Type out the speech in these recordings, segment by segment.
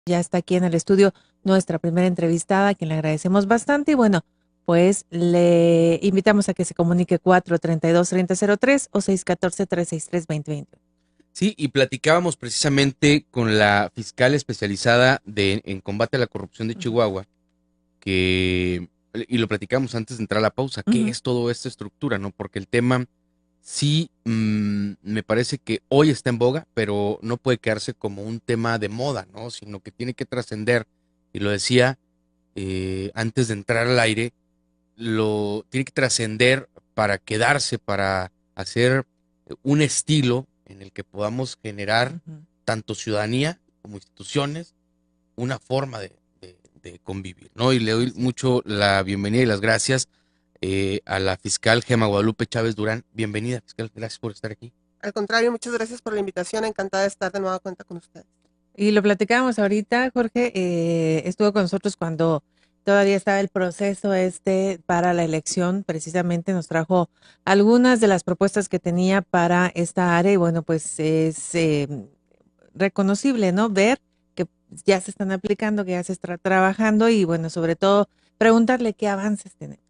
Ya está aquí en el estudio nuestra primera entrevistada, a quien le agradecemos bastante. Y bueno, pues le invitamos a que se comunique 432-3003 o 614-363-2020. Sí, y platicábamos precisamente con la fiscal especializada en combate a la corrupción de Ujú, Chihuahua, y lo platicamos antes de entrar a la pausa, qué ujú, es toda esta estructura, ¿no? Porque el tema sí, me parece que hoy está en boga, pero no puede quedarse como un tema de moda, ¿no? Sino que tiene que trascender, y lo decía antes de entrar al aire, lo tiene que trascender para quedarse, para hacer un estilo en el que podamos generar ujú. tanto ciudadanía como instituciones una forma de convivir, ¿no? Y le doy Así es. mucho la bienvenida y las gracias a la fiscal Gema Guadalupe Chávez Durán. Bienvenida, fiscal, gracias por estar aquí. Al contrario, muchas gracias por la invitación. Encantada de estar de nueva cuenta con ustedes. Y lo platicábamos ahorita, Jorge, estuvo con nosotros cuando todavía estaba el proceso para la elección, precisamente nos trajo algunas de las propuestas que tenía para esta área y bueno, pues es reconocible, ¿no? Ver que ya se están aplicando, que ya se está trabajando y bueno, sobre todo preguntarle qué avances tenemos.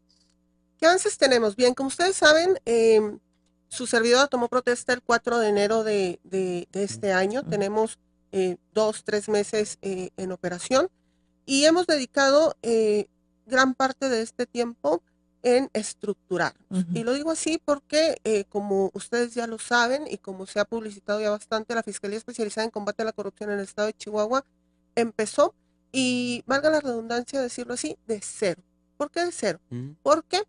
¿Qué avances tenemos? Bien, como ustedes saben, su servidora tomó protesta el 4 de enero de este año. Ujú, Tenemos 2, 3 meses en operación y hemos dedicado gran parte de este tiempo en estructurarnos. ujú, Y lo digo así porque, como ustedes ya lo saben y como se ha publicitado ya bastante, la Fiscalía Especializada en Combate a la Corrupción en el Estado de Chihuahua empezó, y valga la redundancia decirlo así, de cero. ¿Por qué de cero? Mm, Porque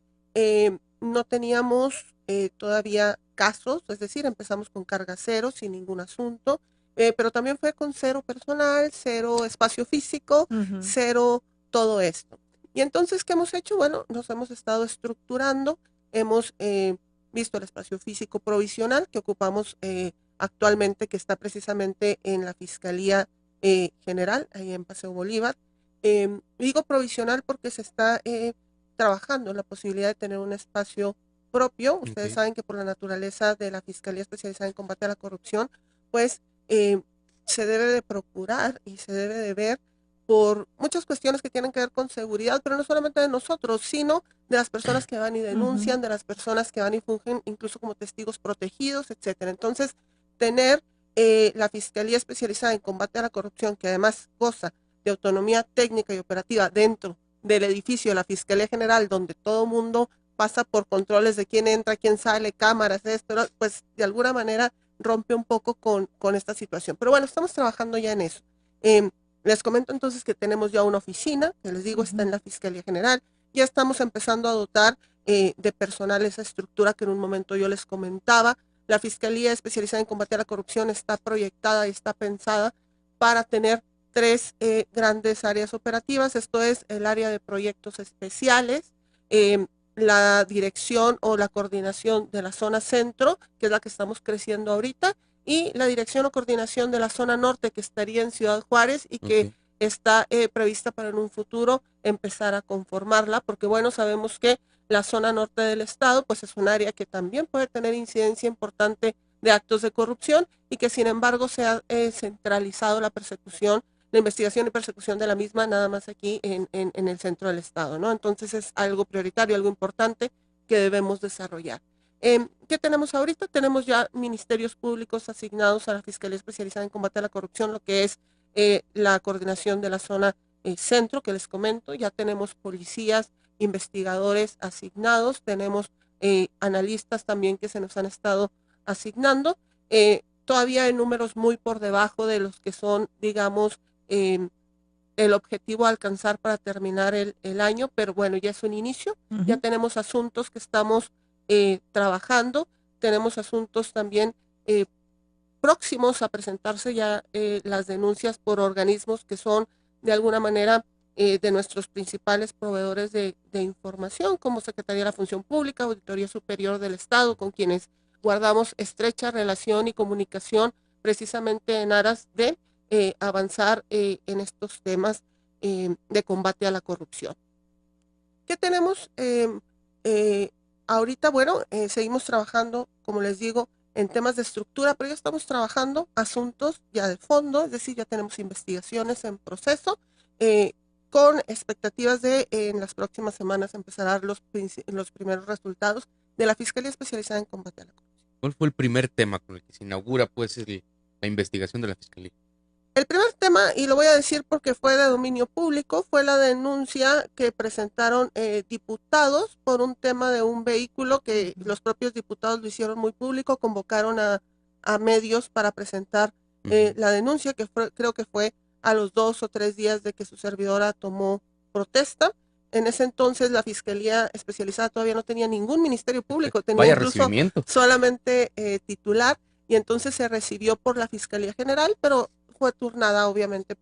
no teníamos todavía casos, es decir, empezamos con carga cero, sin ningún asunto, pero también fue con cero personal, cero espacio físico, ujú, cero todo esto. Y entonces, ¿qué hemos hecho? Bueno, nos hemos estado estructurando, hemos visto el espacio físico provisional que ocupamos actualmente, que está precisamente en la Fiscalía General, ahí en Paseo Bolívar. Digo provisional porque se está trabajando en la posibilidad de tener un espacio propio. Ustedes ok. saben que por la naturaleza de la Fiscalía Especializada en Combate a la Corrupción, pues eh, se debe de procurar y se debe de ver por muchas cuestiones que tienen que ver con seguridad, pero no solamente de nosotros, sino de las personas que van y ujú. denuncian, de las personas que van y fungen incluso como testigos protegidos, etcétera. Entonces, tener la Fiscalía Especializada en Combate a la Corrupción, que además goza de autonomía técnica y operativa dentro del edificio de la Fiscalía General, donde todo mundo pasa por controles de quién entra, quién sale, cámaras, esto, pues de alguna manera rompe un poco con esta situación. Pero bueno, estamos trabajando ya en eso. Les comento entonces que tenemos ya una oficina, que les digo está Ujú, en la Fiscalía General. Ya estamos empezando a dotar de personal esa estructura que en un momento yo les comentaba. La Fiscalía Especializada en Combate a la Corrupción está proyectada y está pensada para tener tres grandes áreas operativas. Esto es el área de proyectos especiales, eh, la dirección o la coordinación de la zona centro, que es la que estamos creciendo ahorita, y la dirección o coordinación de la zona norte, que estaría en Ciudad Juárez y que Ok. está prevista para en un futuro empezar a conformarla, porque bueno, sabemos que la zona norte del estado pues es un área que también puede tener incidencia importante de actos de corrupción y que sin embargo se ha centralizado la persecución, la investigación y persecución de la misma nada más aquí en el centro del estado, ¿no? Entonces es algo prioritario, algo importante que debemos desarrollar. ¿Qué tenemos ahorita? Tenemos ya ministerios públicos asignados a la Fiscalía Especializada en Combate a la Corrupción, lo que es la coordinación de la zona centro que les comento. Ya tenemos policías, investigadores asignados, tenemos analistas también que se nos han estado asignando, todavía en números muy por debajo de los que son, digamos, el objetivo a alcanzar para terminar el año, pero bueno, ya es un inicio, ya ujú. tenemos asuntos que estamos trabajando, tenemos asuntos también eh, próximos a presentarse ya las denuncias por organismos que son de alguna manera de nuestros principales proveedores de información, como Secretaría de la Función Pública, Auditoría Superior del Estado, con quienes guardamos estrecha relación y comunicación precisamente en aras de avanzar en estos temas de combate a la corrupción. ¿Qué tenemos ahorita? Bueno, seguimos trabajando, como les digo, en temas de estructura, pero ya estamos trabajando asuntos ya de fondo, es decir, ya tenemos investigaciones en proceso, con expectativas de en las próximas semanas empezar a dar los primeros resultados de la Fiscalía Especializada en Combate a la Corrupción. ¿Cuál fue el primer tema con el que se inaugura pues la investigación de la Fiscalía? El primer tema, y lo voy a decir porque fue de dominio público, fue la denuncia que presentaron diputados por un tema de un vehículo que los propios diputados lo hicieron muy público, convocaron a medios para presentar la denuncia, que creo que fue a los 2 o 3 días de que su servidora tomó protesta. En ese entonces la Fiscalía Especializada todavía no tenía ningún ministerio público, tenía Vaya incluso recibimiento. solamente titular, y entonces se recibió por la Fiscalía General, pero fue turnada obviamente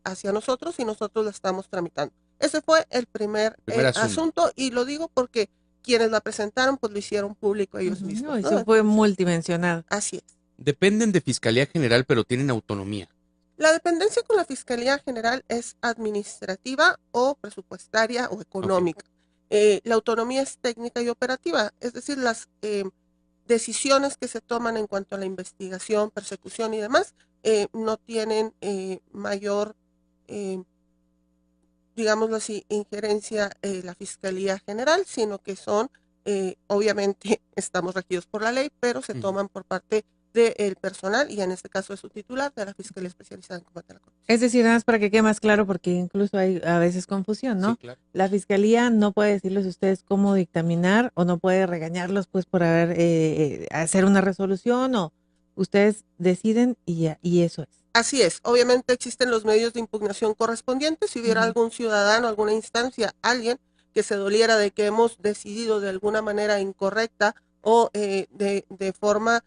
hacia nosotros y nosotros la estamos tramitando. Ese fue el primer asunto, y lo digo porque quienes la presentaron pues lo hicieron público ellos mismos. Eso fue Entonces, multidimensional. así es. Dependen de Fiscalía General, pero tienen autonomía. La dependencia con la Fiscalía General es administrativa o presupuestaria o económica. La autonomía es técnica y operativa, es decir, las decisiones que se toman en cuanto a la investigación, persecución y demás, no tienen mayor, digámoslo así, injerencia la Fiscalía General, sino que son, obviamente, estamos regidos por la ley, pero se toman por parte del personal y en este caso de su titular de la Fiscalía Especializada en Combate a la Corrupción. Es decir, nada más para que quede más claro, porque incluso hay a veces confusión, ¿no? Sí, claro. La Fiscalía no puede decirles a ustedes cómo dictaminar o no puede regañarlos pues por hacer una resolución, o ustedes deciden y eso es. Así es, obviamente existen los medios de impugnación correspondientes. Si hubiera algún ciudadano, alguna instancia, alguien que se doliera de que hemos decidido de alguna manera incorrecta o de forma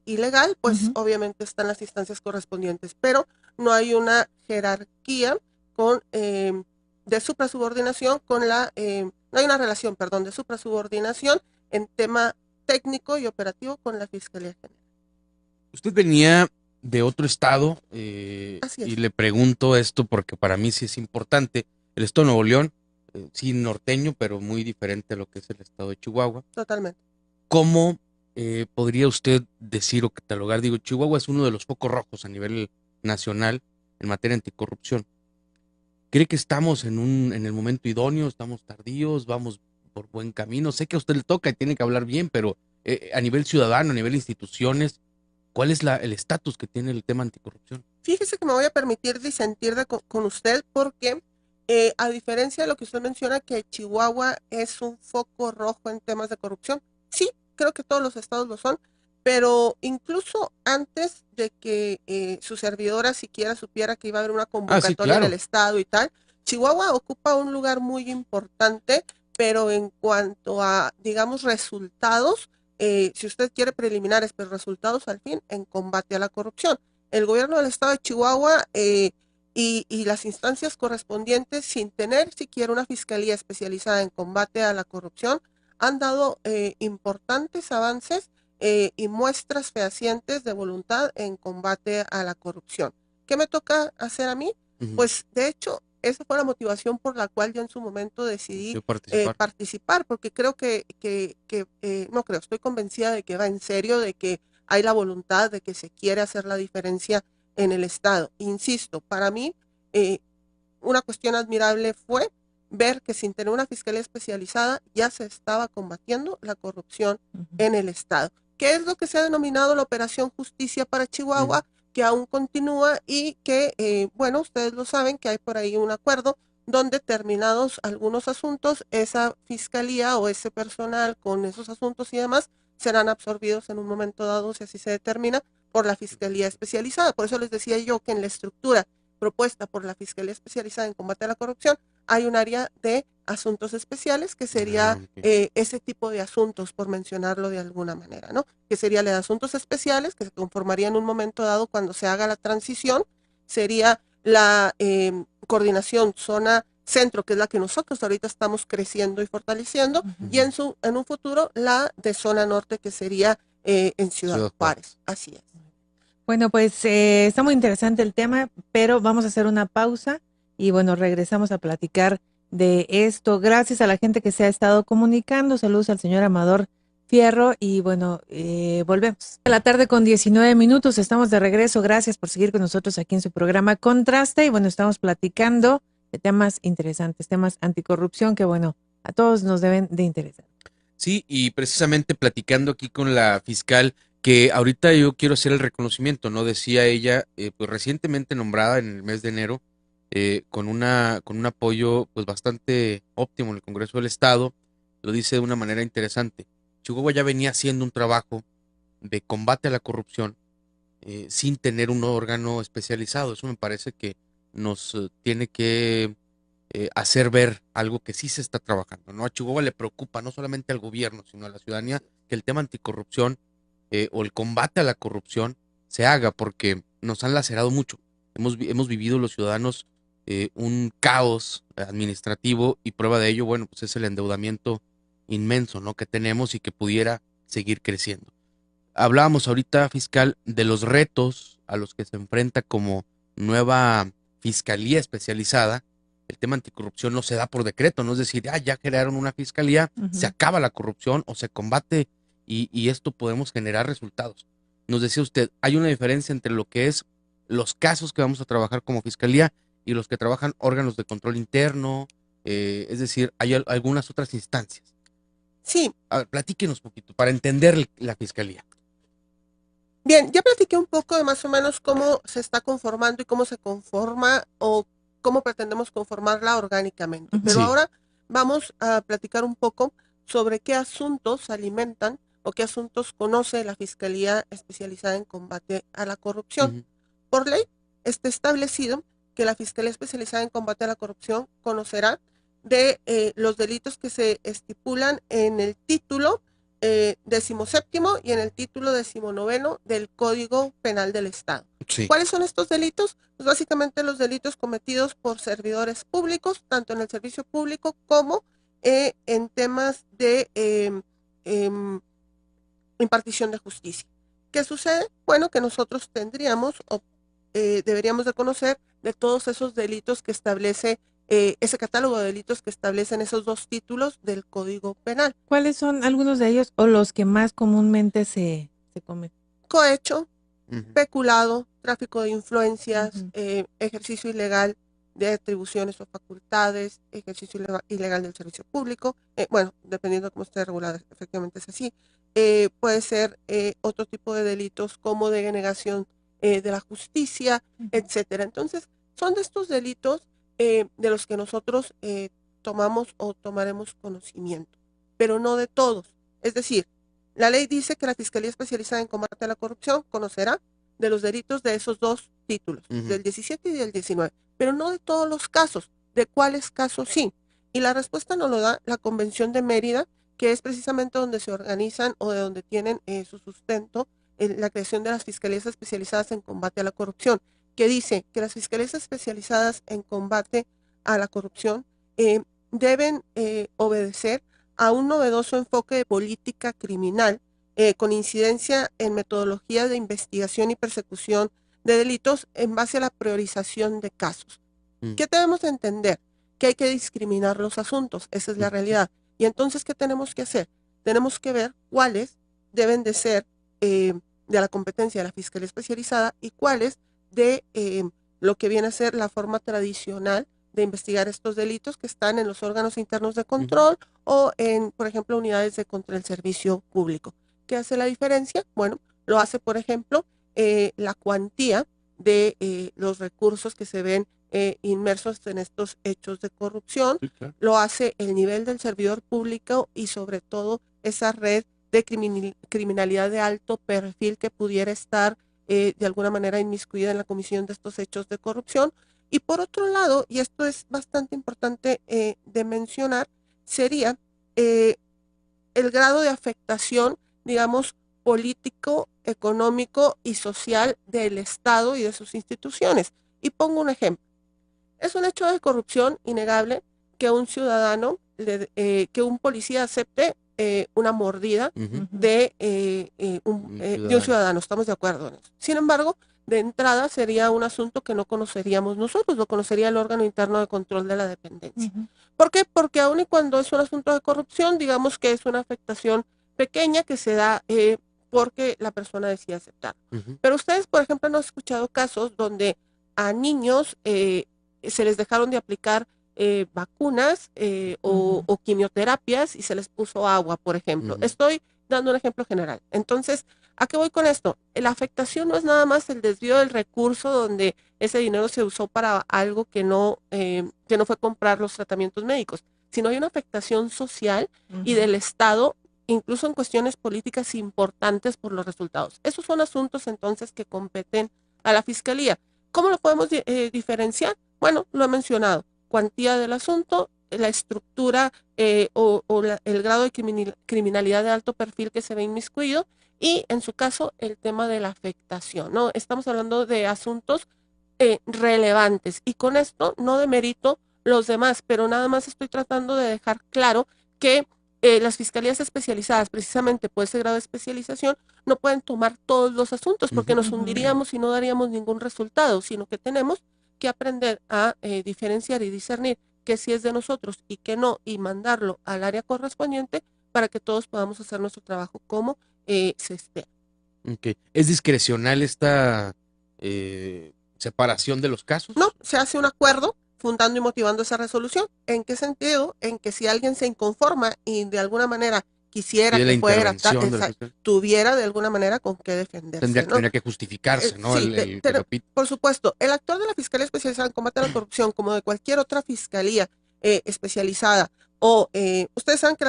ilegal, pues obviamente están las instancias correspondientes, pero no hay una jerarquía de suprasubordinación no hay una relación, perdón, de suprasubordinación en tema técnico y operativo con la Fiscalía General. Usted venía de otro estado y le pregunto esto porque para mí sí es importante. El estado de Nuevo León, sí norteño, pero muy diferente a lo que es el estado de Chihuahua. Totalmente. ¿Cómo podría usted decir o catalogar? Digo, Chihuahua es uno de los focos rojos a nivel nacional en materia anticorrupción. ¿Cree que estamos en el momento idóneo? ¿Estamos tardíos? ¿Vamos por buen camino? Sé que a usted le toca y tiene que hablar bien, pero a nivel ciudadano, a nivel instituciones, ¿cuál es el estatus que tiene el tema anticorrupción? Fíjese que me voy a permitir disentir con usted porque a diferencia de lo que usted menciona, que Chihuahua es un foco rojo en temas de corrupción, sí, creo que todos los estados lo son, pero incluso antes de que su servidora siquiera supiera que iba a haber una convocatoria en el estado y tal, Chihuahua ocupa un lugar muy importante, pero en cuanto a, digamos, resultados, si usted quiere preliminares, pero resultados al fin en combate a la corrupción. El gobierno del estado de Chihuahua y las instancias correspondientes, sin tener siquiera una fiscalía especializada en combate a la corrupción, han dado importantes avances y muestras fehacientes de voluntad en combate a la corrupción. ¿Qué me toca hacer a mí? Pues de hecho, esa fue la motivación por la cual yo en su momento decidí participar, porque creo no creo, estoy convencida de que va en serio, de que hay la voluntad, de que se quiere hacer la diferencia en el Estado. Insisto, para mí una cuestión admirable fue ver que sin tener una fiscalía especializada ya se estaba combatiendo la corrupción en el Estado. ¿Qué es lo que se ha denominado la Operación Justicia para Chihuahua? Que aún continúa y que, bueno, ustedes lo saben, que hay por ahí un acuerdo donde terminados algunos asuntos, esa fiscalía o ese personal con esos asuntos y demás serán absorbidos en un momento dado, si así se determina, por la Fiscalía Especializada. Por eso les decía yo que en la estructura propuesta por la Fiscalía Especializada en Combate a la Corrupción hay un área de asuntos especiales que sería ese tipo de asuntos, por mencionarlo de alguna manera, ¿no? Que sería la de asuntos especiales, que se conformaría en un momento dado cuando se haga la transición, sería la coordinación zona centro, que es la que nosotros ahorita estamos creciendo y fortaleciendo, y en un futuro la de zona norte, que sería en Ciudad Juárez. Así es. Bueno, pues está muy interesante el tema, pero vamos a hacer una pausa y bueno, regresamos a platicar de esto. Gracias a la gente que se ha estado comunicando. Saludos al señor Amador Fierro y bueno, volvemos. A la tarde con 19 minutos, estamos de regreso. Gracias por seguir con nosotros aquí en su programa Contraste y bueno, estamos platicando de temas interesantes, temas anticorrupción que bueno, a todos nos deben de interesar. Sí, y precisamente platicando aquí con la fiscal, que ahorita yo quiero hacer el reconocimiento, ¿no? Decía ella, pues recientemente nombrada en el mes de enero, con un apoyo pues bastante óptimo en el Congreso del Estado, lo dice de una manera interesante. Chihuahua ya venía haciendo un trabajo de combate a la corrupción sin tener un órgano especializado. Eso me parece que nos tiene que hacer ver algo que sí se está trabajando, ¿no? A Chihuahua le preocupa no solamente al gobierno, sino a la ciudadanía que el tema anticorrupción o el combate a la corrupción se haga, porque nos han lacerado mucho. Hemos vivido los ciudadanos un caos administrativo y prueba de ello, bueno, pues es el endeudamiento inmenso, ¿no? Que tenemos y que pudiera seguir creciendo. Hablábamos ahorita, fiscal, de los retos a los que se enfrenta como nueva fiscalía especializada. El tema anticorrupción no se da por decreto, no es decir, ya crearon una fiscalía, se acaba la corrupción o se combate y esto podemos generar resultados. Nos decía usted, hay una diferencia entre lo que es los casos que vamos a trabajar como fiscalía y los que trabajan órganos de control interno, es decir, hay algunas otras instancias. Sí. A ver, platíquenos un poquito para entender la fiscalía. Bien, ya platiqué un poco de más o menos cómo se está conformando y cómo se conforma o cómo pretendemos conformarla orgánicamente. Pero Sí. ahora vamos a platicar un poco sobre qué asuntos alimentan o qué asuntos conoce la Fiscalía Especializada en Combate a la Corrupción. Por ley está establecido que la Fiscalía Especializada en Combate a la Corrupción conocerá de los delitos que se estipulan en el título 17º y en el título 19º del Código Penal del Estado. Sí. ¿Cuáles son estos delitos? Pues básicamente los delitos cometidos por servidores públicos, tanto en el servicio público como en temas de impartición de justicia. ¿Qué sucede? Bueno, que nosotros tendríamos o deberíamos de conocer de todos esos delitos que establece ese catálogo de delitos que establecen esos dos títulos del Código Penal. ¿Cuáles son algunos de ellos o los que más comúnmente se cometen? Cohecho, peculado, tráfico de influencias, ejercicio ilegal de atribuciones o facultades, ejercicio ilegal del servicio público, bueno, dependiendo de cómo esté regulado, efectivamente es así. Puede ser otro tipo de delitos como de denegación de la justicia, etcétera. Entonces, son de estos delitos de los que nosotros tomamos o tomaremos conocimiento, pero no de todos. Es decir, la ley dice que la Fiscalía Especializada en Combate a la Corrupción conocerá de los delitos de esos dos títulos, del 17 y del 19, pero no de todos los casos. ¿De cuáles casos sí? Y la respuesta nos lo da la Convención de Mérida, que es precisamente donde se organizan o de donde tienen su sustento la creación de las Fiscalías Especializadas en Combate a la Corrupción, que dice que las Fiscalías Especializadas en Combate a la Corrupción deben obedecer a un novedoso enfoque de política criminal con incidencia en metodología de investigación y persecución de delitos en base a la priorización de casos. ¿Qué debemos entender? Que hay que discriminar los asuntos, esa es la realidad. Y entonces, ¿qué tenemos que hacer? Tenemos que ver cuáles deben de ser de la competencia de la Fiscalía Especializada y cuáles de lo que viene a ser la forma tradicional de investigar estos delitos que están en los órganos internos de control o en, por ejemplo, unidades de contra el servicio público. ¿Qué hace la diferencia? Bueno, lo hace, por ejemplo, la cuantía de los recursos que se ven inmersos en estos hechos de corrupción, sí, claro. Lo hace el nivel del servidor público y sobre todo esa red de criminalidad de alto perfil que pudiera estar de alguna manera inmiscuida en la comisión de estos hechos de corrupción. Y por otro lado, y esto es bastante importante de mencionar, sería el grado de afectación, digamos, político, económico y social del Estado y de sus instituciones. Y pongo un ejemplo. Es un hecho de corrupción innegable que un ciudadano, que un policía acepte una mordida de un ciudadano. Estamos de acuerdo en eso. Sin embargo, de entrada sería un asunto que no conoceríamos nosotros, lo conocería el órgano interno de control de la dependencia. ¿Por qué? Porque aun y cuando es un asunto de corrupción, digamos que es una afectación pequeña que se da porque la persona decide aceptar. Ujú. Pero ustedes, por ejemplo, no han escuchado casos donde a niños se les dejaron de aplicar vacunas o quimioterapias y se les puso agua, por ejemplo. Ujú. Estoy dando un ejemplo general. Entonces, ¿a qué voy con esto? La afectación no es nada más el desvío del recurso donde ese dinero se usó para algo que no fue comprar los tratamientos médicos, sino hay una afectación social y del Estado, incluso en cuestiones políticas importantes por los resultados. Esos son asuntos entonces que competen a la Fiscalía. ¿Cómo lo podemos diferenciar? Bueno, lo he mencionado, cuantía del asunto, la estructura el grado de criminalidad de alto perfil que se ve inmiscuido y en su caso el tema de la afectación, ¿no? Estamos hablando de asuntos relevantes y con esto no demerito los demás, pero nada más estoy tratando de dejar claro que las fiscalías especializadas, precisamente por ese grado de especialización, no pueden tomar todos los asuntos porque nos hundiríamos y no daríamos ningún resultado, sino que tenemos que aprender a diferenciar y discernir que si es de nosotros y que no, y mandarlo al área correspondiente para que todos podamos hacer nuestro trabajo como se espera. Ok. ¿Es discrecional esta separación de los casos? No, se hace un acuerdo fundando y motivando esa resolución. ¿En qué sentido? En que si alguien se inconforma y de alguna manera quisiera Pide la que fuera, intervención de la fiscalía. tuviera de alguna manera con qué defenderse, ¿no? Tendría que justificarse, ¿no? Sí, Que repite. por supuesto, el actor de la Fiscalía Especializada en Combate a la Corrupción, como de cualquier otra fiscalía especializada, o ustedes saben que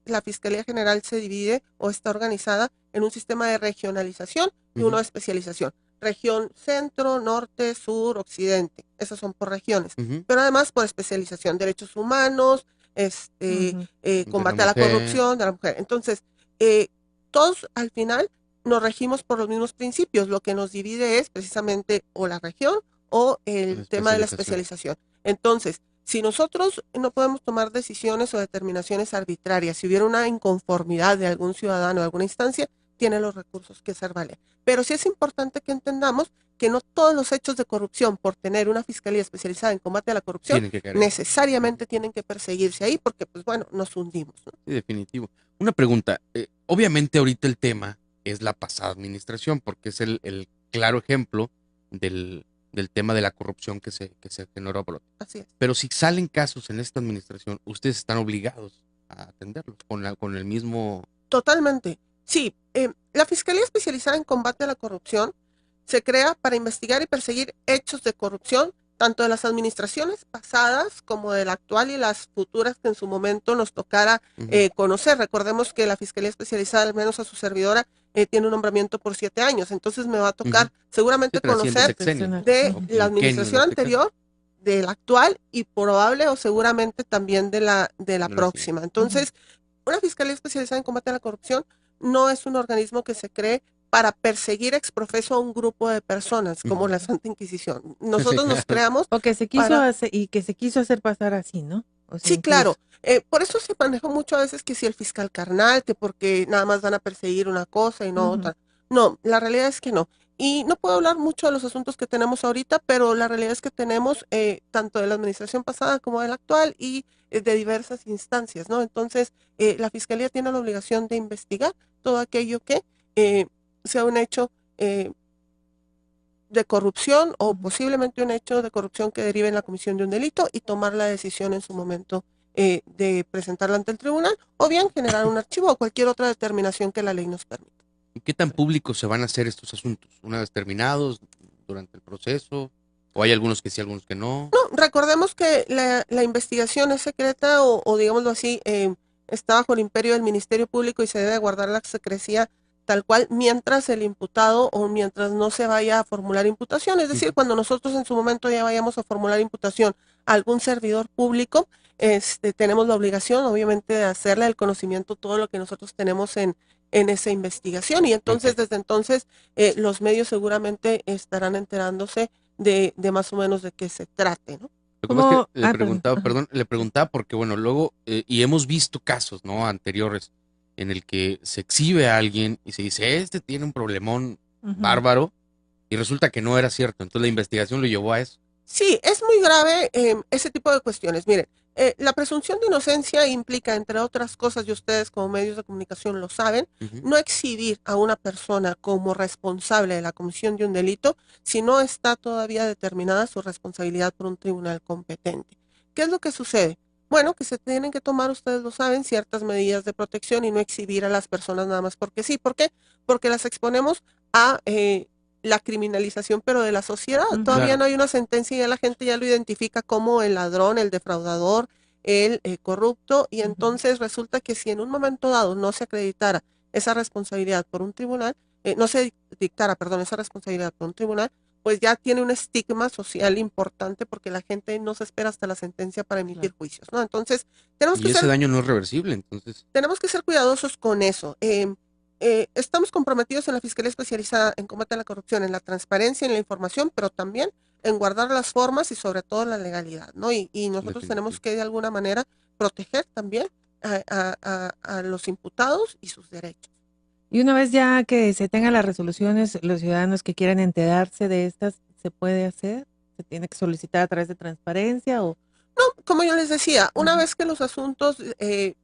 la Fiscalía General se divide o está organizada en un sistema de regionalización y uno de especialización. Región centro, norte, sur, occidente. Esas son por regiones. Pero además por especialización, derechos humanos, combate a la corrupción de la mujer. Entonces, todos al final nos regimos por los mismos principios. Lo que nos divide es precisamente o la región o el tema de la especialización. Entonces, si nosotros no podemos tomar decisiones o determinaciones arbitrarias, si hubiera una inconformidad de algún ciudadano, de alguna instancia, tiene los recursos que hacer valer. Pero sí es importante que entendamos que no todos los hechos de corrupción, por tener una fiscalía especializada en combate a la corrupción, necesariamente tienen que perseguirse ahí porque, pues bueno, nos hundimos, ¿no? Sí, definitivo. Una pregunta. Obviamente ahorita el tema es la pasada administración, porque es el claro ejemplo del tema de la corrupción que se generó. Así es. Pero si salen casos en esta administración, ustedes están obligados a atenderlos con el mismo... Totalmente. Sí, la Fiscalía Especializada en Combate a la Corrupción se crea para investigar y perseguir hechos de corrupción, tanto de las administraciones pasadas como de la actual y las futuras que en su momento nos tocara conocer. Recordemos que la Fiscalía Especializada, al menos a su servidora, tiene un nombramiento por 7 años, entonces me va a tocar seguramente conocer de la administración anterior, de la actual y probable o seguramente también de la próxima. Entonces, una Fiscalía Especializada en Combate a la Corrupción no es un organismo que se cree para perseguir exprofeso a un grupo de personas, como la Santa Inquisición. Nosotros nos creamos... O que se quiso hacer, y que se quiso hacer pasar así, ¿no? O sea, sí, claro. Por eso se manejó mucho a veces que si el fiscal carnal, que porque nada más van a perseguir una cosa y no otra. No, la realidad es que no. Y no puedo hablar mucho de los asuntos que tenemos ahorita, pero la realidad es que tenemos tanto de la administración pasada como de la actual y de diversas instancias, ¿no? Entonces, la Fiscalía tiene la obligación de investigar todo aquello que sea un hecho de corrupción o posiblemente un hecho de corrupción que derive en la comisión de un delito y tomar la decisión en su momento de presentarla ante el tribunal o bien generar un archivo o cualquier otra determinación que la ley nos permita. ¿Y qué tan públicos se van a hacer estos asuntos? ¿Una vez terminados, durante el proceso? ¿O hay algunos que sí, algunos que no? No, recordemos que la investigación es secreta o digámoslo así, está bajo el imperio del Ministerio Público y se debe guardar la secrecía tal cual mientras el imputado o mientras no se vaya a formular imputación. Es decir, cuando nosotros en su momento ya vayamos a formular imputación a algún servidor público, tenemos la obligación obviamente de hacerle el conocimiento todo lo que nosotros tenemos en esa investigación y entonces desde entonces los medios seguramente estarán enterándose de más o menos de qué se trate, ¿no? Lo que pasa es que le preguntaba porque, bueno, luego, y hemos visto casos, ¿no? Anteriores, en el que se exhibe a alguien y se dice, este tiene un problemón bárbaro, y resulta que no era cierto. Entonces la investigación lo llevó a eso. Sí, es muy grave ese tipo de cuestiones. Miren, La presunción de inocencia implica, entre otras cosas, y ustedes como medios de comunicación lo saben, no exhibir a una persona como responsable de la comisión de un delito si no está todavía determinada su responsabilidad por un tribunal competente. ¿Qué es lo que sucede? Bueno, que se tienen que tomar, ustedes lo saben, ciertas medidas de protección y no exhibir a las personas nada más porque sí. ¿Por qué? Porque las exponemos a la criminalización, pero de la sociedad. Todavía no hay una sentencia y ya la gente ya lo identifica como el ladrón, el defraudador, el corrupto, y entonces resulta que si en un momento dado no se acreditara esa responsabilidad por un tribunal, no se dictara, perdón, esa responsabilidad por un tribunal, pues ya tiene un estigma social importante porque la gente no se espera hasta la sentencia para emitir juicios, ¿no? Entonces, y ese daño no es reversible, entonces. tenemos que ser cuidadosos con eso. Estamos comprometidos en la Fiscalía Especializada en Combate a la Corrupción, en la transparencia, en la información, pero también en guardar las formas y sobre todo la legalidad, ¿no? Y nosotros tenemos que de alguna manera proteger también a los imputados y sus derechos. Y una vez ya que se tengan las resoluciones, los ciudadanos que quieran enterarse de estas, ¿se puede hacer? ¿Se tiene que solicitar a través de transparencia o...? No, como yo les decía, una vez que los asuntos de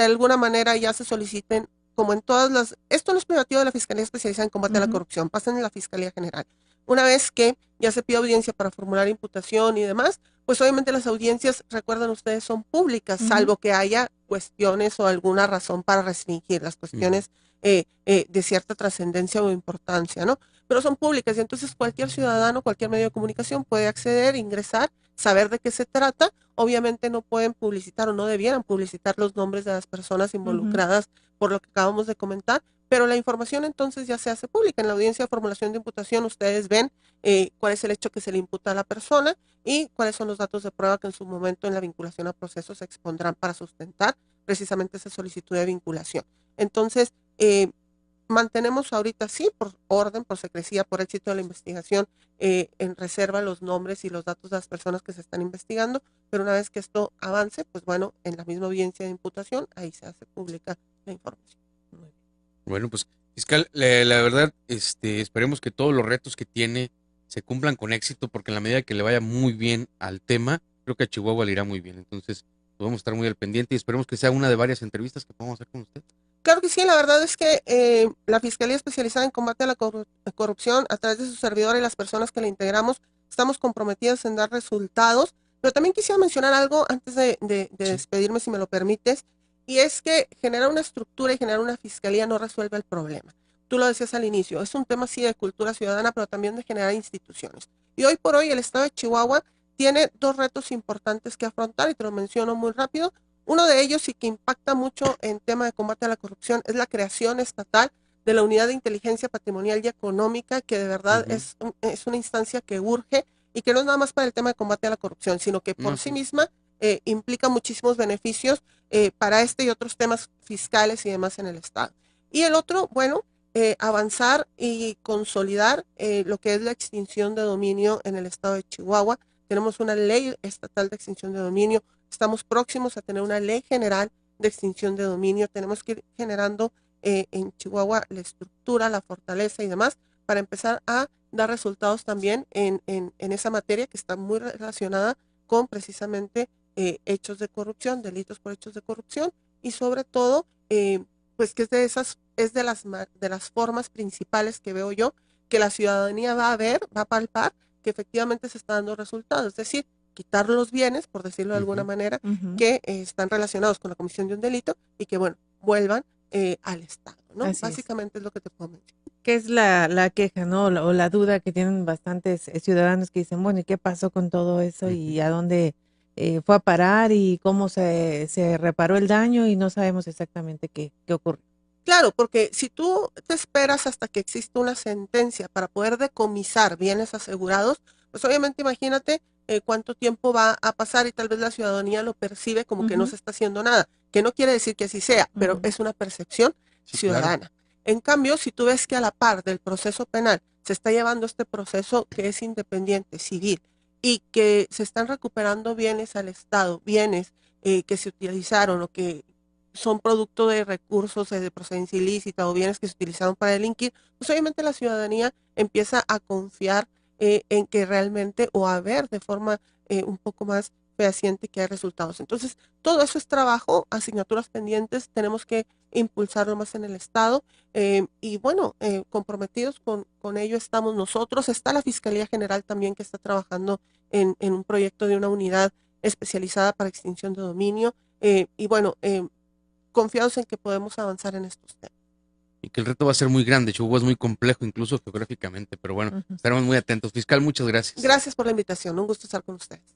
alguna manera ya se soliciten, como en todas las, esto no es privativo de la Fiscalía Especializada en Combate a la Corrupción, pasan en la Fiscalía General. Una vez que ya se pide audiencia para formular imputación y demás, pues obviamente las audiencias, recuerden ustedes, son públicas, salvo que haya cuestiones o alguna razón para restringir las cuestiones de cierta trascendencia o importancia, ¿no? Pero son públicas y entonces cualquier ciudadano, cualquier medio de comunicación puede acceder, ingresar, saber de qué se trata. Obviamente no pueden publicitar o no debieran publicitar los nombres de las personas involucradas por lo que acabamos de comentar, pero la información entonces ya se hace pública. En la audiencia de formulación de imputación ustedes ven cuál es el hecho que se le imputa a la persona y cuáles son los datos de prueba que en su momento en la vinculación a proceso se expondrán para sustentar precisamente esa solicitud de vinculación. Entonces, mantenemos ahorita sí, por orden, por secrecía, por éxito de la investigación, en reserva los nombres y los datos de las personas que se están investigando, pero una vez que esto avance, pues bueno, en la misma audiencia de imputación, ahí se hace pública la información. Bueno, pues, fiscal, la verdad, esperemos que todos los retos que tiene se cumplan con éxito, porque en la medida que le vaya muy bien al tema, creo que a Chihuahua le irá muy bien. Entonces, podemos estar muy al pendiente y esperemos que sea una de varias entrevistas que podamos hacer con usted. Claro que sí, la verdad es que la Fiscalía Especializada en Combate a la Corrupción, a través de su servidor y las personas que la integramos, estamos comprometidos en dar resultados, pero también quisiera mencionar algo antes de despedirme, si me lo permites, y es que generar una estructura y generar una fiscalía no resuelve el problema. Tú lo decías al inicio, es un tema sí de cultura ciudadana, pero también de generar instituciones. Y hoy por hoy el Estado de Chihuahua tiene dos retos importantes que afrontar, y te lo menciono muy rápido. Uno de ellos, y que impacta mucho en tema de combate a la corrupción, es la creación estatal de la Unidad de Inteligencia Patrimonial y Económica, que de verdad es una instancia que urge y que no es nada más para el tema de combate a la corrupción, sino que por sí misma implica muchísimos beneficios para este y otros temas fiscales y demás en el Estado. Y el otro, bueno, avanzar y consolidar lo que es la extinción de dominio en el Estado de Chihuahua. Tenemos una ley estatal de extinción de dominio. Estamos próximos a tener una ley general de extinción de dominio. Tenemos que ir generando en Chihuahua la estructura, la fortaleza y demás para empezar a dar resultados también en esa materia que está muy relacionada con precisamente hechos de corrupción, delitos por hechos de corrupción y sobre todo, pues que es de las formas principales que veo yo que la ciudadanía va a ver, va a palpar que efectivamente se está dando resultados. Es decir, quitar los bienes, por decirlo de alguna manera, que están relacionados con la comisión de un delito y que, bueno, vuelvan al Estado, ¿no? Básicamente es lo que te puedo mencionar. ¿Qué es la queja, no? O la duda que tienen bastantes ciudadanos que dicen, bueno, ¿y qué pasó con todo eso? ¿Y a dónde fue a parar? ¿Y cómo se reparó el daño? Y no sabemos exactamente qué ocurrió. Claro, porque si tú te esperas hasta que exista una sentencia para poder decomisar bienes asegurados, pues obviamente imagínate cuánto tiempo va a pasar y tal vez la ciudadanía lo percibe como que no se está haciendo nada, que no quiere decir que así sea, pero es una percepción ciudadana. Claro. En cambio, si tú ves que a la par del proceso penal se está llevando este proceso que es independiente, civil, y que se están recuperando bienes al Estado, bienes que se utilizaron o que son producto de recursos de procedencia ilícita o bienes que se utilizaron para delinquir, pues obviamente la ciudadanía empieza a confiar en que realmente o a ver de forma un poco más fehaciente que hay resultados. Entonces, todo eso es trabajo, asignaturas pendientes, tenemos que impulsarlo más en el Estado y bueno, comprometidos con ello estamos nosotros. Está la Fiscalía General también que está trabajando en un proyecto de una unidad especializada para extinción de dominio y bueno, confiados en que podemos avanzar en estos temas. Y que el reto va a ser muy grande. Chihuahua es muy complejo, incluso geográficamente, pero bueno, estaremos muy atentos. Fiscal, muchas gracias. Gracias por la invitación, un gusto estar con ustedes.